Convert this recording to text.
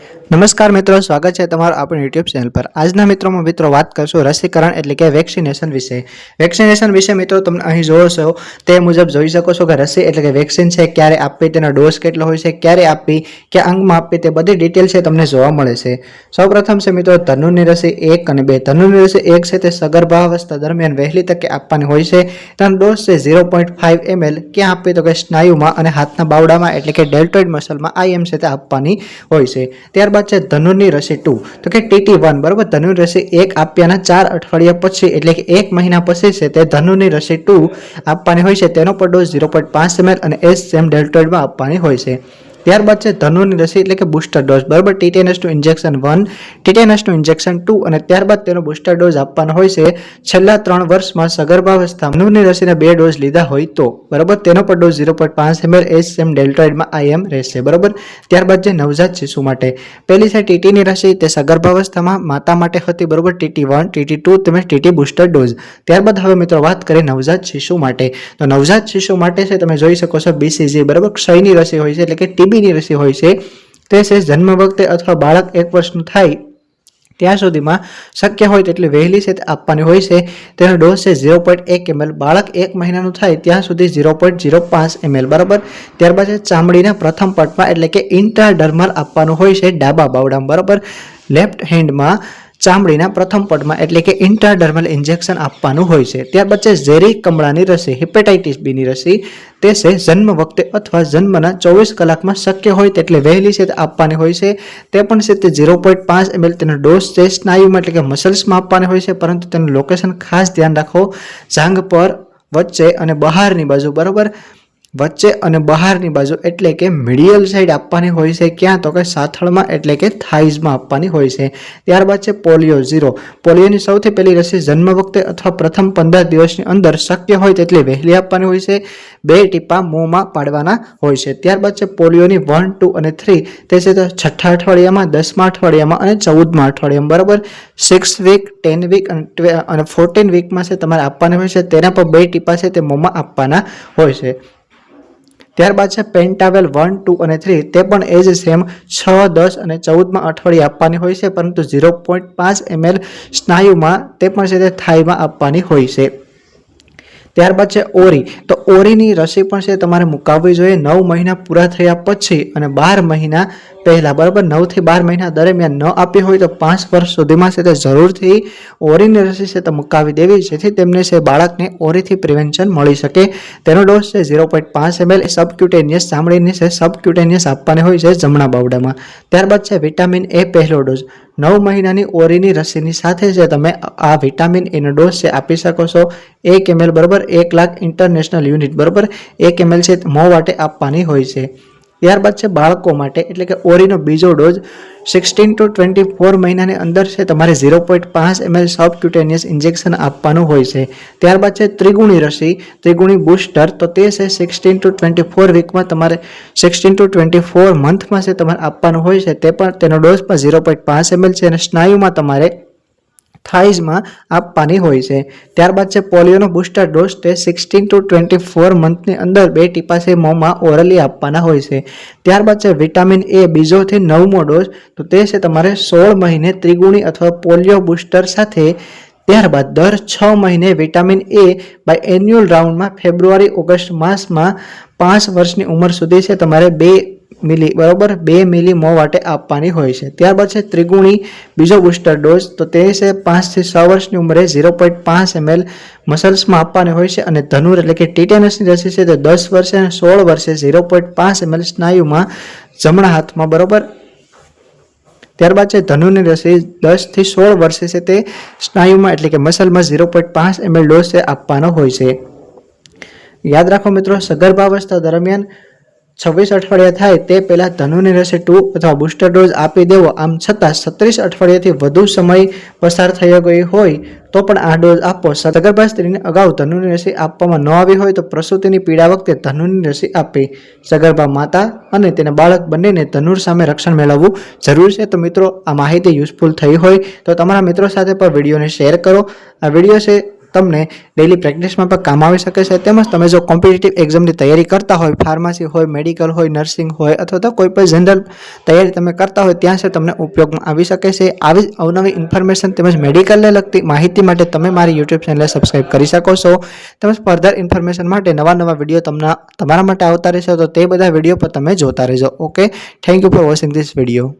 નમસ્કાર મિત્રો, સ્વાગત છે તમારું આપણી યુટ્યુબ ચેનલ પર। આજના મિત્રોમાં મિત્રો વાત કરશું રસીકરણ એટલે કે વેક્સિનેશન વિશે। વેક્સિનેશન વિશે મિત્રો તમને અહીં જોવો છો તે મુજબ જોઈ શકો છો કે રસી એટલે કે વેક્સિન છે, ક્યારે આપવી, તેનો ડોઝ કેટલો હોય છે, ક્યારે આપવી, ક્યાં અંગમાં આપવી, તે બધી ડિટેલ છે તમને જોવા મળે છે। સૌપ્રથમ છે મિત્રો ધનુરની રસી 1 અને 2। ધનુરની રસી 1 છે તે સગર્ભાવસ્થા દરમિયાન વહેલી તકે આપવાની હોય છે। તેનો ડોઝ છે 0.5 ml। ક્યાં આપવી તો કે સ્નાયુમાં અને હાથના બાવડામાં એટલે કે ડેલ્ટોઇડ મસલમાં IM છે તે આપવાની હોય છે। ત્યારબાદ ધનુરની રસી 2 તો કે TT1 બરાબર। ધનુરની રસી 1 આપ્યાના 4 અઠવાડિયા પછી એટલે કે 1 મહિના પછી છે તે ધનુરની રસી 2 આપવાની હોય છે। તેનો પણ ડોઝ 0.5 ml અને સેમ ડેલ્ટોઇડમાં આપવાની હોય છે। ત્યારબાદ છે ધનુરની રસી એટલે કે બુસ્ટર ડોઝ બરાબર। ટીટેનસનું ઇન્જેક્શન 1, ટીટેનસનું ઇન્જેક્શન 2 અને ત્યારબાદ તેનો બુસ્ટર ડોઝ આપવાનો હોય છે છેલ્લા 3 વર્ષમાં સગર્ભાવસ્થા ધનુરની રસીના 2 ડોઝ લીધા હોય તો બરાબર। તેનો પણ ડોઝ 0.5 ml સેમ ડેલ્ટોઇડમાં IM રહેશે બરાબર। ત્યારબાદ છે નવજાત શિશુ માટે પહેલી છે ટીટીની રસી, તે સગર્ભાવસ્થામાં માતા માટે હતી બરાબર। TT1, TT2 તેમજ TT બુસ્ટર ડોઝ। ત્યારબાદ હવે મિત્રો વાત કરીએ નવજાત શિશુ માટે, તો નવજાત શિશુ માટે છે તમે જોઈ શકો છો BCG બરાબર, ક્ષયની રસી હોય છે એટલે કે TBની રસી હોય છે। તે છે જન્મ વખતે અથવા બાળક 1 વર્ષનું થાય ત્યાં સુધીમાં શક્ય હોય તેટલી વહેલી છે આપવાની હોય છે। તેનો ડોઝ છે 0.1 ml। બાળક 1 મહિનાનું થાય ત્યાં સુધી 0.05 ml બરાબર। ત્યારબાદ છે ચામડીના પ્રથમ પટમાં એટલે કે ઇન્ટ્રાડર્મલ આપવાનું હોય છે ડાબા બાવડામાં બરાબર। લેફ્ટ હેન્ડમાં ચામડીના પ્રથમ પટમાં એટલે કે ઇન્ટ્રાડર્મલ ઇન્જેક્શન આપવાનું હોય છે। ત્યારબાદ છે ઝેરી કમળાની રસી, હેપેટાઇટિસ B ની રસી, તે છે જન્મ વખતે અથવા જન્મના 24 કલાકમાં શક્ય હોય તેટલી વહેલી છે આપવાની હોય છે। તે પણ છે તે 0.5 ml। તેનો ડોઝ છે સ્નાયુમાં એટલે કે મસલ્સમાં આપવાની હોય છે, પરંતુ તેનું લોકેશન ખાસ ધ્યાન રાખો, જાંઘ પર વચ્ચે અને બહારની બાજુ બરાબર। વચ્ચે અને બહારની બાજુ એટલે કે મીડિયલ સાઈડ આપવાની હોય છે, ક્યાં તો કે સાથળમાં એટલે કે થાઇઝમાં આપવાની હોય છે। ત્યારબાદ છે પોલિયો 0। પોલિયોની સૌથી પહેલી રસી જન્મ વખતે અથવા પ્રથમ 15 દિવસની અંદર શક્ય હોય તેટલી વહેલી આપવાની હોય છે, 2 ટીપા મોંમાં પાડવાના હોય છે। ત્યારબાદ છે પોલિયોની 1, 2 અને 3, તે છે 6થા અઠવાડિયામાં, 10મા અઠવાડિયામાં અને 14મા અઠવાડિયામાં બરાબર। 6 વીક, 10 વીક અને 14 વીકમાં છે તમારે આપવાની હોય છે। તેના પર 2 ટીપા છે તે મોંમાં આપવાના હોય છે। ત્યારબાદ છે પેન્ટાવેલ 1, 2 અને 3, તે પણ એજ સેમ 6, 10 અને 14મા અઠવાડિયે આપવાની હોય છે, પરંતુ 0.5 ml સ્નાયુમાં તે પણ છે તે થાઈમાં આપવાની હોય છે। ત્યારબાદ છે ઓરી, તો ઓરીની રસી પણ છે તમારે મુકાવવી જોઈએ 9 મહિના પૂરા થયા પછી અને 12 મહિના પહેલા બરાબર। 9 થી 12 મહિના દરમિયાન ન આપી હોય તો 5 વર્ષ સુધીમાં છે તે જરૂરથી ઓરીની રસી છે તે મુકાવી દેવી, જેથી તેમને છે બાળકને ઓરીથી પ્રિવેન્શન મળી શકે। તેનો ડોઝ છે 0.5 ml સબક્યુટેનિયસ, ચામડીની છે સબક્યુટેનિયસ આપવાની હોય છે જમણા બાવડામાં। ત્યારબાદ છે વિટામિન A પહેલો ડોઝ, 9 મહિનાની ઓરીની રસીની સાથે છે તમે આ વિટામિન A નો ડોઝ છે આપી શકો છો 1 ml બરાબર। 1 લાખ ઇન્ટરનેશનલ યુનિટ બરાબર 1 ml છે મોં વાટે આપવાની હોય છે। ત્યારબાદ છે બાળકો માટે એટલે કે ઓરીનો બીજો ડોઝ 16 to 24 મહિનાની અંદર છે તમારે 0.5 ml સબક્યુટેનિયસ ઇન્જેક્શન આપવાનું હોય છે। ત્યારબાદ છે ત્રિગુણી રસી, ત્રિગુણી બુસ્ટર, તો તે છે 16 to 24 વીકમાં તમારે 16 to 24 મંથમાં છે તમારે આપવાનું હોય છે। તે પણ તેનો ડોઝ પણ 0.5 ml છે અને સ્નાયુમાં તમારે થાઇઝમાં આપવાની હોય છે। ત્યારબાદ છે પોલિયોનો બુસ્ટર ડોઝ, તે 16 to 24 મંથની અંદર 2 ટીપા છે મોંમાં ઓરલી આપવાના હોય છે। ત્યારબાદ છે વિટામિન A બીજો થી 9મો ડોઝ, તો તે છે તમારે 16 મહિને ત્રિગુણી અથવા પોલિયો બુસ્ટર સાથે। ત્યારબાદ દર 6 મહિને વિટામિન A બાય એન્યુઅલ રાઉન્ડમાં ફેબ્રુઆરી ઓગસ્ટ માસમાં 5 વર્ષની ઉંમર સુધી છે તમારે 2 મિલી બરાબર 2 મિલી મોં વાટે આપવાની હોય છે। ત્યારબાદ છે ત્રિગુણી બીજો બુસ્ટર ડોઝ, તો તે છે 5 થી 6 વર્ષની ઉંમરે 0.5 ml મસલ્સમાં આપવાની હોય છે। અને ધનુર એટલે કે ટીટેનસની રસી છે તે 10 વર્ષે અને 16 વર્ષે 0.5 ml સ્નાયુમાં જમણા હાથમાં બરાબર। ત્યારબાદ છે ધનુની રસી 10 થી 16 વર્ષે છે તે સ્નાયુમાં એટલે કે મસલમાં 0.5 ml ડોઝ છે આપવાનો હોય છે। યાદ રાખો મિત્રો, સગર્ભાવસ્થા દરમિયાન 26 અઠવાડિયા થાય તે પહેલા ધનુની રસી 2 અથવા બુસ્ટર ડોઝ આપી દેવો। આમ છતાં 36 અઠવાડિયાથી વધુ સમય પસાર થઈ ગયો હોય તો પણ આ ડોઝ આપો। સગર્ભા સ્ત્રીને અગાઉ ધનુની રસી આપવામાં ન આવી હોય તો પ્રસૂતિની પીડા વખતે ધનુની રસી આપી। સગર્ભા માતા અને તેના બાળક બંનેને ધનુર સામે રક્ષણ મેળવવું જરૂરી છે। તો મિત્રો, આ માહિતી યુઝફુલ થઈ હોય તો તમારા મિત્રો સાથે પણ વિડીયોને શેર કરો। આ વિડીયો છે તમને ડેલી પ્રેક્ટિસમાં પણ કામ આવી શકે છે. તેમજ તમે જો કોમ્પિટિટિવ એક્ઝામની તૈયારી કરતા હોય, ફાર્મસી હોય, મેડિકલ હોય, નર્સિંગ હોય અથવા તો કોઈ પણ જનરલ તૈયારી તમે કરતા હોય ત્યાં છે તમને ઉપયોગમાં આવી શકે છે. આવી જ અવનવી ઇન્ફોર્મેશન તેમજ મેડિકલને લગતી માહિતી માટે તમે મારી યુટ્યુબ ચેનલ સબસ્ક્રાઇબ કરી શકો છો. તેમજ ફર્ધર ઇન્ફોર્મેશન માટે નવા વિડીયો તમારા માટે આવતા રહેશે, તો તે બધા વિડીયો પર તમે જોતા રહેજો. Okay, thank you for watching this video.